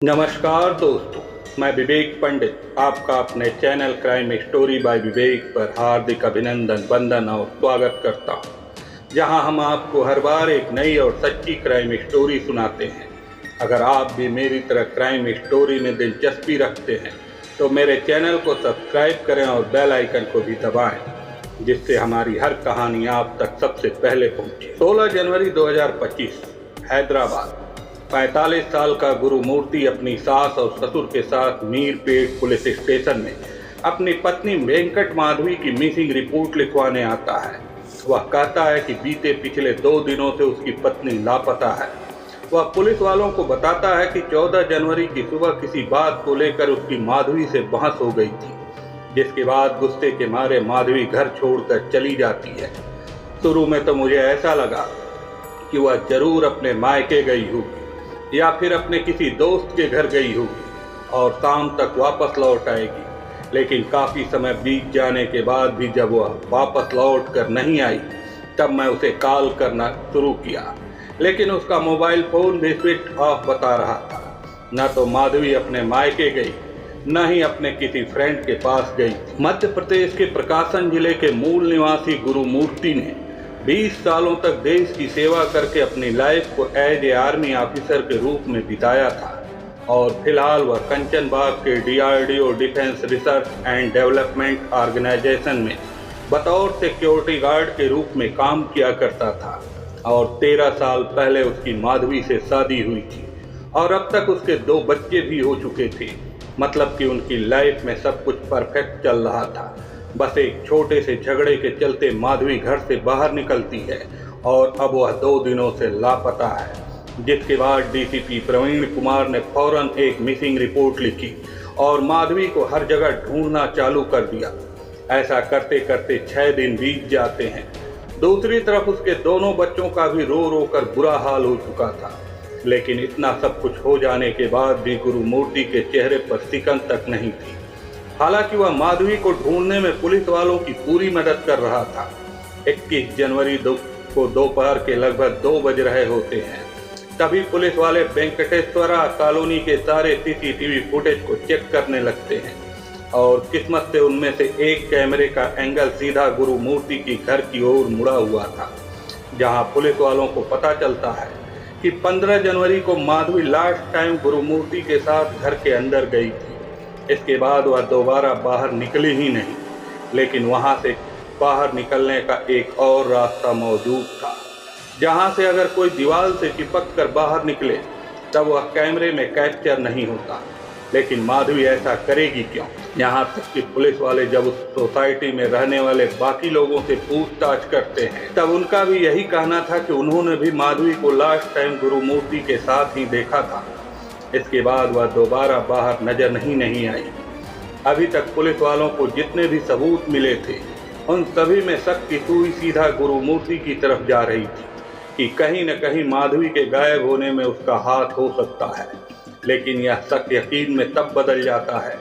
नमस्कार दोस्तों, मैं विवेक पंडित आपका अपने चैनल क्राइम स्टोरी बाय विवेक पर हार्दिक अभिनंदन, वंदन और स्वागत करता हूं, जहां हम आपको हर बार एक नई और सच्ची क्राइम स्टोरी सुनाते हैं। अगर आप भी मेरी तरह क्राइम स्टोरी में दिलचस्पी रखते हैं तो मेरे चैनल को सब्सक्राइब करें और बेल आइकन को भी दबाएं, जिससे हमारी हर कहानी आप तक सबसे पहले पहुंचे। 16 जनवरी 2025 हैदराबाद। 45 साल का गुरुमूर्ति अपनी सास और ससुर के साथ मीरपेट पुलिस स्टेशन में अपनी पत्नी वेंकट माधवी की मिसिंग रिपोर्ट लिखवाने आता है। वह कहता है कि बीते पिछले 2 दिनों से उसकी पत्नी लापता है। वह पुलिस वालों को बताता है कि 14 जनवरी की सुबह किसी बात को लेकर उसकी माधवी से बहस हो गई थी, जिसके बाद गुस्से के मारे माधवी घर छोड़कर चली जाती है। शुरू में तो मुझे ऐसा लगा कि वह जरूर अपने मायके गई होगी या फिर अपने किसी दोस्त के घर गई होगी और शाम तक वापस लौट आएगी, लेकिन काफ़ी समय बीत जाने के बाद भी जब वह वापस लौट कर नहीं आई तब मैं उसे कॉल करना शुरू किया, लेकिन उसका मोबाइल फ़ोन भी स्विच ऑफ बता रहा था। न तो माधवी अपने मायके गई, न ही अपने किसी फ्रेंड के पास गई। मध्य प्रदेश के प्रकाशन जिले के मूल निवासी गुरुमूर्ति ने 20 सालों तक देश की सेवा करके अपनी लाइफ को एज ए आर्मी ऑफिसर के रूप में बिताया था और फिलहाल वह कंचनबाग के DRDO defence research and development organisation में बतौर सिक्योरिटी गार्ड के रूप में काम किया करता था और 13 साल पहले उसकी माधवी से शादी हुई थी और अब तक उसके 2 बच्चे भी हो चुके थे। मतलब कि उनकी लाइफ में सब कुछ परफेक्ट चल रहा था। बस एक छोटे से झगड़े के चलते माधवी घर से बाहर निकलती है और अब वह 2 दिनों से लापता है, जिसके बाद DCP प्रवीण कुमार ने फौरन एक मिसिंग रिपोर्ट लिखी और माधवी को हर जगह ढूंढना चालू कर दिया। ऐसा करते करते 6 दिन बीत जाते हैं। दूसरी तरफ उसके दोनों बच्चों का भी रो रो कर बुरा हाल हो चुका था, लेकिन इतना सब कुछ हो जाने के बाद भी गुरुमूर्ति के चेहरे पर सिकन तक नहीं थी। हालांकि वह माधवी को ढूंढने में पुलिस वालों की पूरी मदद कर रहा था। 21 जनवरी को दोपहर के लगभग 2 बज रहे होते हैं। तभी पुलिस वाले वेंकटेश्वरा कॉलोनी के सारे CCTV फुटेज को चेक करने लगते हैं और किस्मत से उनमें से एक कैमरे का एंगल सीधा गुरुमूर्ति की घर की ओर मुड़ा हुआ था, जहां पुलिस वालों को पता चलता है कि 15 जनवरी को माधवी लास्ट टाइम गुरुमूर्ति के साथ घर के अंदर गई थी। इसके बाद वह दोबारा बाहर निकली ही नहीं, लेकिन वहां से बाहर निकलने का एक और रास्ता मौजूद था, जहां से अगर कोई दीवार से चिपक कर बाहर निकले तब वह कैमरे में कैप्चर नहीं होता। लेकिन माधवी ऐसा करेगी क्यों? यहाँ तक कि पुलिस वाले जब उस सोसाइटी में रहने वाले बाकी लोगों से पूछताछ करते हैं तब उनका भी यही कहना था कि उन्होंने भी माधवी को लास्ट टाइम गुरुमूर्ति के साथ ही देखा था। इसके बाद वह दोबारा बाहर नजर नहीं आई। अभी तक पुलिस वालों को जितने भी सबूत मिले थे उन सभी में शक की सुई सीधा गुरुमूर्ति की तरफ जा रही थी कि कहीं न कहीं माधवी के गायब होने में उसका हाथ हो सकता है। लेकिन यह शक यकीन में तब बदल जाता है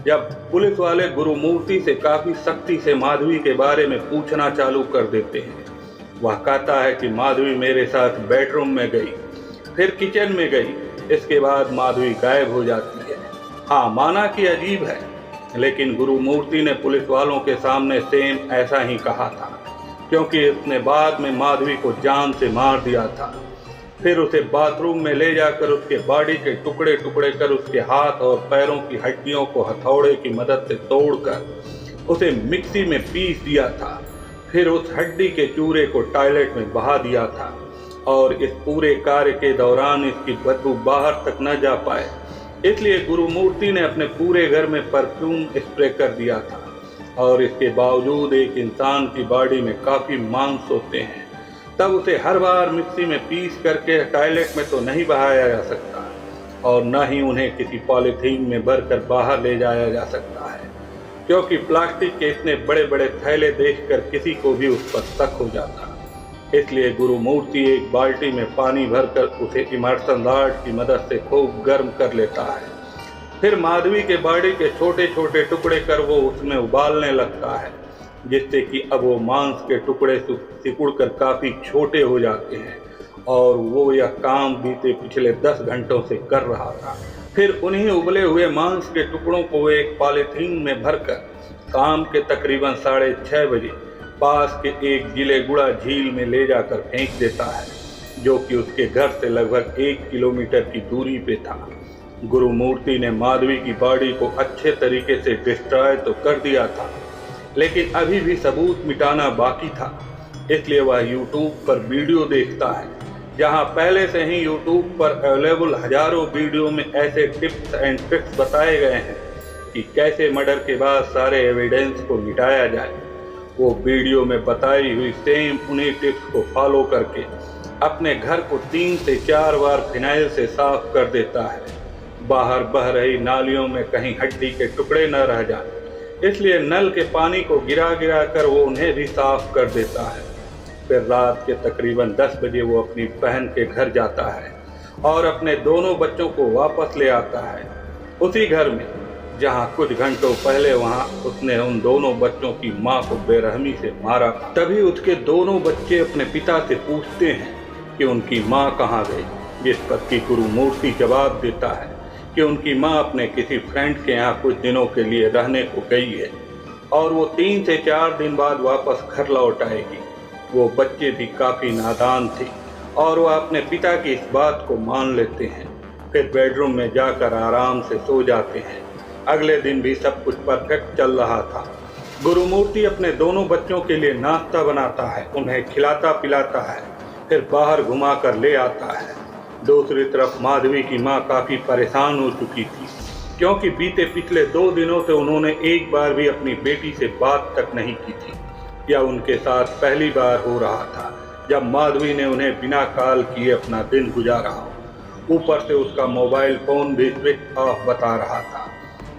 जब पुलिस वाले गुरुमूर्ति से काफ़ी सख्ती से माधवी के बारे में पूछना चालू कर देते हैं। वह कहता है कि माधवी मेरे साथ बेडरूम में गई, फिर किचन में गई, इसके बाद माधवी गायब हो जाती है। हाँ, माना कि अजीब है, लेकिन गुरुमूर्ति ने पुलिस वालों के सामने सेम ऐसा ही कहा था, क्योंकि उसने बाद में माधवी को जान से मार दिया था। फिर उसे बाथरूम में ले जाकर उसके बॉडी के टुकड़े टुकड़े कर उसके हाथ और पैरों की हड्डियों को हथौड़े की मदद से तोड़कर उसे मिक्सी में पीस दिया था। फिर उस हड्डी के चूरे को टॉयलेट में बहा दिया था और इस पूरे कार्य के दौरान इसकी बदबू बाहर तक न जा पाए, इसलिए गुरुमूर्ति ने अपने पूरे घर में परफ्यूम स्प्रे कर दिया था। और इसके बावजूद एक इंसान की बॉडी में काफ़ी मांस होते हैं, तब उसे हर बार मिक्सी में पीस करके टॉयलेट में तो नहीं बहाया जा सकता और न ही उन्हें किसी पॉलीथीन में भरकर बाहर ले जाया जा सकता है, क्योंकि प्लास्टिक के इतने बड़े बड़े थैले देखकर किसी को भी उस पर शक हो जाता। इसलिए गुरुमूर्ति एक बाल्टी में पानी भरकर उसे इमर्शन रॉड की मदद से खूब गर्म कर लेता है। फिर माधवी के बॉडी के छोटे छोटे टुकड़े कर वो उसमें उबालने लगता है, जिससे कि अब वो मांस के टुकड़े सिकुड़कर काफ़ी छोटे हो जाते हैं और वो यह काम बीते पिछले 10 घंटों से कर रहा था। फिर उन्हीं उबले हुए मांस के टुकड़ों को एक पॉलीथीन में भरकर शाम के तकरीबन 6:30 बजे पास के एक गीले गुड़ा झील में ले जाकर फेंक देता है, जो कि उसके घर से लगभग 1 किलोमीटर की दूरी पे था। गुरुमूर्ति ने माधवी की बॉडी को अच्छे तरीके से डिस्ट्रॉय तो कर दिया था, लेकिन अभी भी सबूत मिटाना बाकी था। इसलिए वह यूट्यूब पर वीडियो देखता है, जहां पहले से ही यूट्यूब पर अवेलेबल हजारों वीडियो में ऐसे टिप्स एंड ट्रिक्स बताए गए हैं कि कैसे मर्डर के बाद सारे एविडेंस को मिटाया जाए। वो वीडियो में बताई हुई सेम उन्हीं टिप्स को फॉलो करके अपने घर को 3 से 4 बार फिनाइल से साफ कर देता है। बाहर बह रही नालियों में कहीं हड्डी के टुकड़े न रह जाएं, इसलिए नल के पानी को गिरा गिरा कर वो उन्हें भी साफ कर देता है। फिर रात के तकरीबन 10 बजे वो अपनी बहन के घर जाता है और अपने दोनों बच्चों को वापस ले आता है, उसी घर में जहां कुछ घंटों पहले वहां उसने उन दोनों बच्चों की मां को बेरहमी से मारा था। तभी उसके दोनों बच्चे अपने पिता से पूछते हैं कि उनकी मां कहाँ गई, जिस पर कि गुरुमूर्ति जवाब देता है कि उनकी मां अपने किसी फ्रेंड के यहाँ कुछ दिनों के लिए रहने को गई है और वो 3 से 4 दिन बाद वापस घर लौट आएगी। वो बच्चे भी काफ़ी नादान थे और वह अपने पिता की इस बात को मान लेते हैं। फिर बेडरूम में जाकर आराम से सो जाते हैं। अगले दिन भी सब कुछ परफेक्ट चल रहा था। गुरुमूर्ति अपने दोनों बच्चों के लिए नाश्ता बनाता है, उन्हें खिलाता पिलाता है, फिर बाहर घुमा कर ले आता है। दूसरी तरफ माधवी की मां काफ़ी परेशान हो चुकी थी, क्योंकि बीते पिछले 2 दिनों से उन्होंने एक बार भी अपनी बेटी से बात तक नहीं की थी। यह उनके साथ पहली बार हो रहा था जब माधवी ने उन्हें बिना कॉल किए अपना दिन गुजारा हो। ऊपर से उसका मोबाइल फ़ोन भी स्विच ऑफ बता रहा था,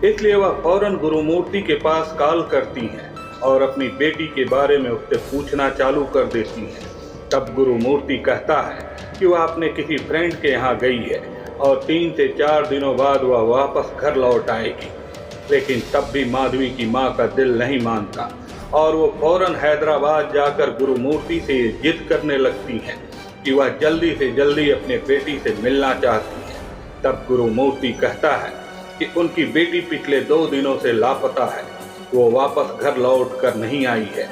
इसलिए वह फौरन गुरुमूर्ति के पास कॉल करती हैं और अपनी बेटी के बारे में उससे पूछना चालू कर देती हैं। तब गुरुमूर्ति कहता है कि वह अपने किसी फ्रेंड के यहाँ गई है और 3 से 4 दिनों बाद वह वापस घर लौट आएगी। लेकिन तब भी माधवी की मां का दिल नहीं मानता और वो फौरन हैदराबाद जाकर गुरुमूर्ति से ये जिद करने लगती हैं कि वह जल्दी से जल्दी अपने बेटी से मिलना चाहती है। तब गुरुमूर्ति कहता है कि उनकी बेटी पिछले 2 दिनों से लापता है, वो वापस घर लौट कर नहीं आई है।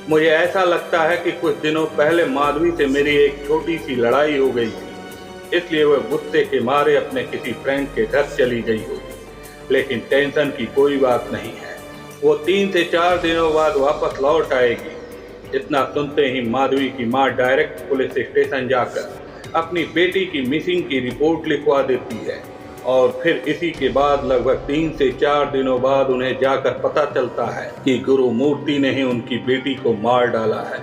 मुझे ऐसा लगता है कि कुछ दिनों पहले माधवी से मेरी एक छोटी सी लड़ाई हो गई थी, इसलिए वह गुस्से के मारे अपने किसी फ्रेंड के घर चली गई होगी। लेकिन टेंशन की कोई बात नहीं है, वो 3 से 4 दिनों बाद वापस लौट आएगी। इतना सुनते ही माधवी की मां डायरेक्ट पुलिस स्टेशन जाकर अपनी बेटी की मिसिंग की रिपोर्ट लिखवा देती है और फिर इसी के बाद लगभग 3 से 4 दिनों बाद उन्हें जाकर पता चलता है कि गुरुमूर्ति ने ही उनकी बेटी को मार डाला है।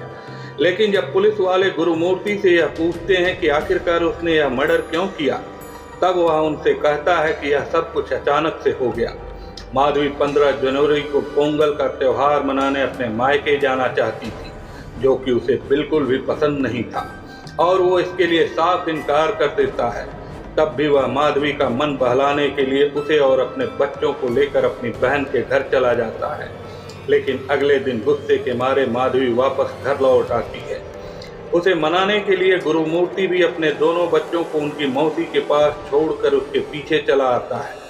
लेकिन जब पुलिस वाले गुरुमूर्ति से यह पूछते हैं कि आखिरकार उसने यह मर्डर क्यों किया, तब वह उनसे कहता है कि यह सब कुछ अचानक से हो गया। माधवी 15 जनवरी को पोंगल का त्यौहार मनाने अपने मायके जाना चाहती थी, जो कि उसे बिल्कुल भी पसंद नहीं था और वो इसके लिए साफ इनकार कर देता है। तब भी वह माधवी का मन बहलाने के लिए उसे और अपने बच्चों को लेकर अपनी बहन के घर चला जाता है। लेकिन अगले दिन गुस्से के मारे माधवी वापस घर लौट आती है। उसे मनाने के लिए गुरुमूर्ति भी अपने दोनों बच्चों को उनकी मौसी के पास छोड़कर उसके पीछे चला आता है।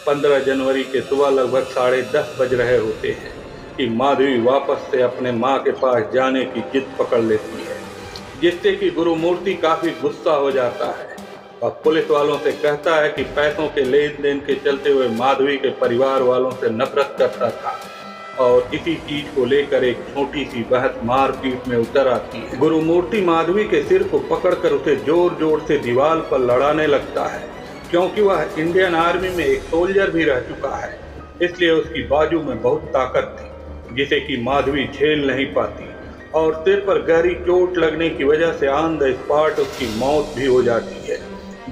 15 जनवरी के सुबह लगभग 10:30 बज रहे होते हैं कि माधवी वापस से अपने मां के पास जाने की जिद पकड़ लेती है, जिससे कि गुरुमूर्ति काफ़ी गुस्सा हो जाता है और पुलिस वालों से कहता है कि पैसों के लेन देन के चलते हुए माधवी के परिवार वालों से नफरत करता था और इसी चीज को लेकर एक छोटी सी बहस मारपीट में उतर आती है। गुरुमूर्ति माधवी के सिर को पकड़कर उसे जोर जोर से दीवार पर लड़ाने लगता है, क्योंकि वह इंडियन आर्मी में एक सोल्जर भी रह चुका है, इसलिए उसकी बाजू में बहुत ताकत थी जिसे कि माधवी झेल नहीं पाती और सिर पर गहरी चोट लगने की वजह से ऑन द स्पॉट उसकी मौत भी हो जाती है।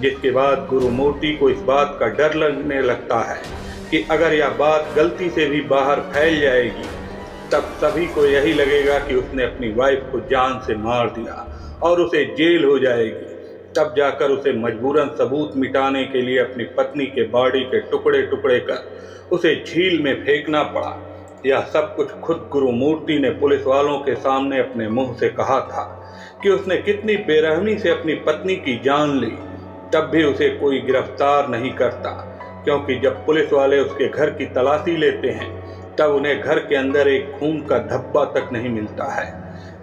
जिसके बाद गुरुमूर्ति को इस बात का डर लगने लगता है कि अगर यह बात गलती से भी बाहर फैल जाएगी तब सभी को यही लगेगा कि उसने अपनी वाइफ को जान से मार दिया और उसे जेल हो जाएगी। तब जाकर उसे मजबूरन सबूत मिटाने के लिए अपनी पत्नी के बॉडी के टुकड़े टुकड़े कर उसे झील में फेंकना पड़ा। यह सब कुछ खुद गुरुमूर्ति ने पुलिस वालों के सामने अपने मुंह से कहा था कि उसने कितनी बेरहमी से अपनी पत्नी की जान ली, तब भी उसे कोई गिरफ्तार नहीं करता। क्योंकि जब पुलिस वाले उसके घर की तलाशी लेते हैं तब उन्हें घर के अंदर एक खून का धब्बा तक नहीं मिलता है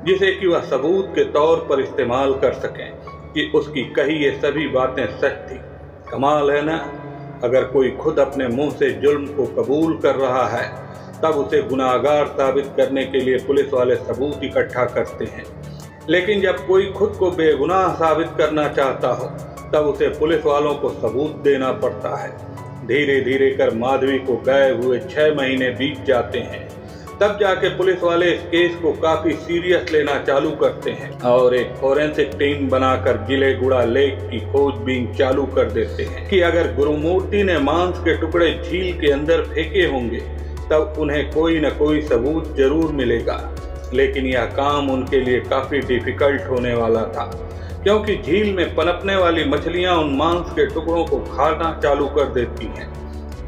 जिसे कि वह सबूत के तौर पर इस्तेमाल कर सकें कि उसकी कही ये सभी बातें सच थी। कमाल है ना, अगर कोई खुद अपने मुंह से जुल्म को कबूल कर रहा है तब उसे गुनाहगार साबित करने के लिए पुलिस वाले सबूत इकट्ठा करते हैं, लेकिन जब कोई खुद को बेगुनाह साबित करना चाहता हो तब उसे पुलिस वालों को सबूत देना पड़ता है। धीरे धीरे कर माधवी को गए हुए 6 महीने बीत जाते हैं। तब जाके पुलिस वाले इस केस को काफी सीरियस लेना चालू करते हैं और एक फोरेंसिक टीम बनाकर गिलेगुड़ा लेक की खोजबीन चालू कर देते हैं कि अगर गुरुमूर्ति ने मांस के टुकड़े झील के अंदर फेंके होंगे तब उन्हें कोई न कोई सबूत जरूर मिलेगा। लेकिन यह काम उनके लिए काफी डिफिकल्ट होने वाला था, क्योंकि झील में पनपने वाली मछलियां उन मांस के टुकड़ों को खाना चालू कर देती हैं।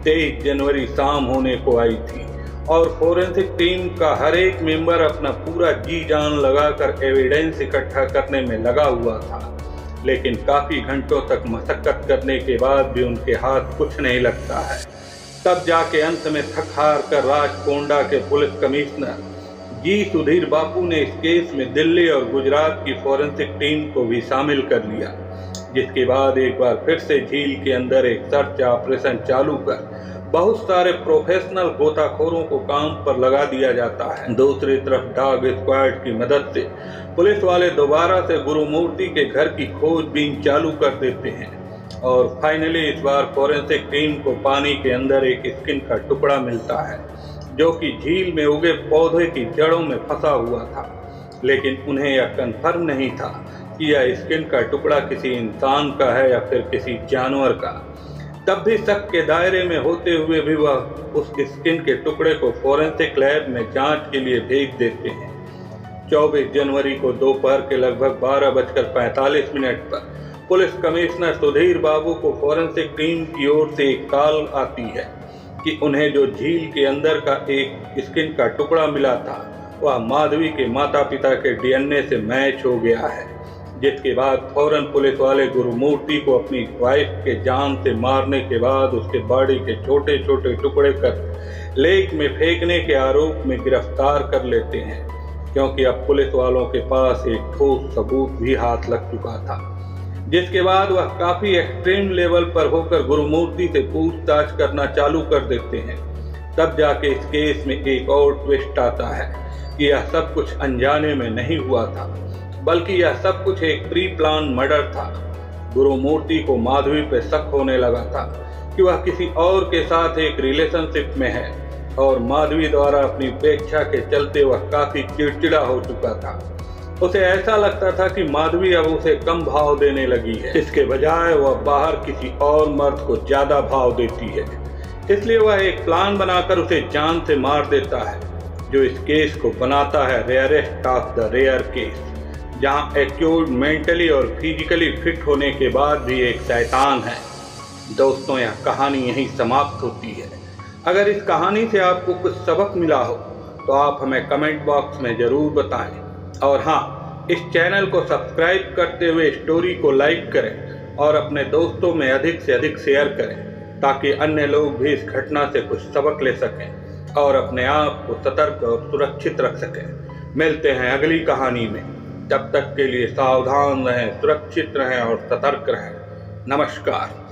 23 जनवरी शाम होने को आई थी और फोरेंसिक टीम का हर एक मेंबर अपना पूरा जी जान लगाकर एविडेंस इकट्ठा करने में लगा हुआ था, लेकिन काफी घंटों तक मशक्कत करने के बाद भी उनके हाथ कुछ नहीं लगता है। तब जाके अंत में थक हार कर राजकोंडा के पुलिस कमिश्नर जी सुधीर बापू ने इस केस में दिल्ली और गुजरात की फोरेंसिक टीम को भी शामिल कर लिया, जिसके बाद एक बार फिर से झील के अंदर एक सर्च ऑपरेशन चालू कर बहुत सारे प्रोफेशनल गोताखोरों को काम पर लगा दिया जाता है। दूसरी तरफ डॉग स्क्वाड की मदद से पुलिस वाले दोबारा से गुरुमूर्ति के घर की खोजबीन चालू कर देते हैं और फाइनली इस बार फोरेंसिक टीम को पानी के अंदर एक स्किन का टुकड़ा मिलता है जो कि झील में उगे पौधे की जड़ों में फंसा हुआ था, लेकिन उन्हें यह कंफर्म नहीं था कि यह स्किन का टुकड़ा किसी इंसान का है या फिर किसी जानवर का। तब भी शक के दायरे में होते हुए भी वह उस स्किन के टुकड़े को फोरेंसिक लैब में जांच के लिए भेज देते हैं। 24 जनवरी को दोपहर के लगभग 12:45 पर पुलिस कमिश्नर सुधीर बाबू को फोरेंसिक टीम की ओर से एक कॉल आती है कि उन्हें जो झील के अंदर का एक स्किन का टुकड़ा मिला था वह माधवी के माता पिता के डीएनए से मैच हो गया है, जिसके बाद फौरन पुलिस वाले गुरुमूर्ति को अपनी वाइफ के जान से मारने के बाद उसके बॉडी के छोटे छोटे टुकड़े कर लेक में फेंकने के आरोप में गिरफ्तार कर लेते हैं, क्योंकि अब पुलिस वालों के पास एक ठोस सबूत भी हाथ लग चुका था। जिसके बाद वह काफी एक्सट्रीम लेवल पर होकर गुरुमूर्ति से पूछताछ करना चालू कर देते हैं। तब जाके इस केस में एक और ट्विस्ट आता है कि यह सब कुछ अनजाने में नहीं हुआ था, बल्कि यह सब कुछ एक प्री प्लान मर्डर था। गुरुमूर्ति को माधवी पर शक होने लगा था कि वह किसी और के साथ एक रिलेशनशिप में है और माधवी द्वारा अपनी उपेक्षा के चलते वह काफी चिड़चिड़ा हो चुका था। उसे ऐसा लगता था कि माधवी अब उसे कम भाव देने लगी है, इसके बजाय वह बाहर किसी और मर्द को ज्यादा भाव देती है। इसलिए वह एक प्लान बनाकर उसे जान से मार देता है, जो इस केस को बनाता है rarest of the rare case, जहां एक्यूज मेंटली और फिजिकली फिट होने के बाद भी एक शैतान है। दोस्तों, यह कहानी यहीं समाप्त होती है। अगर इस कहानी से आपको कुछ सबक मिला हो तो आप हमें कमेंट बॉक्स में जरूर बताएं, और हाँ, इस चैनल को सब्सक्राइब करते हुए स्टोरी को लाइक करें और अपने दोस्तों में अधिक से अधिक शेयर करें, ताकि अन्य लोग भी इस घटना से कुछ सबक ले सकें और अपने आप को सतर्क और सुरक्षित रख सकें। मिलते हैं अगली कहानी में, तब तक के लिए सावधान रहें, सुरक्षित रहें और सतर्क रहें। नमस्कार।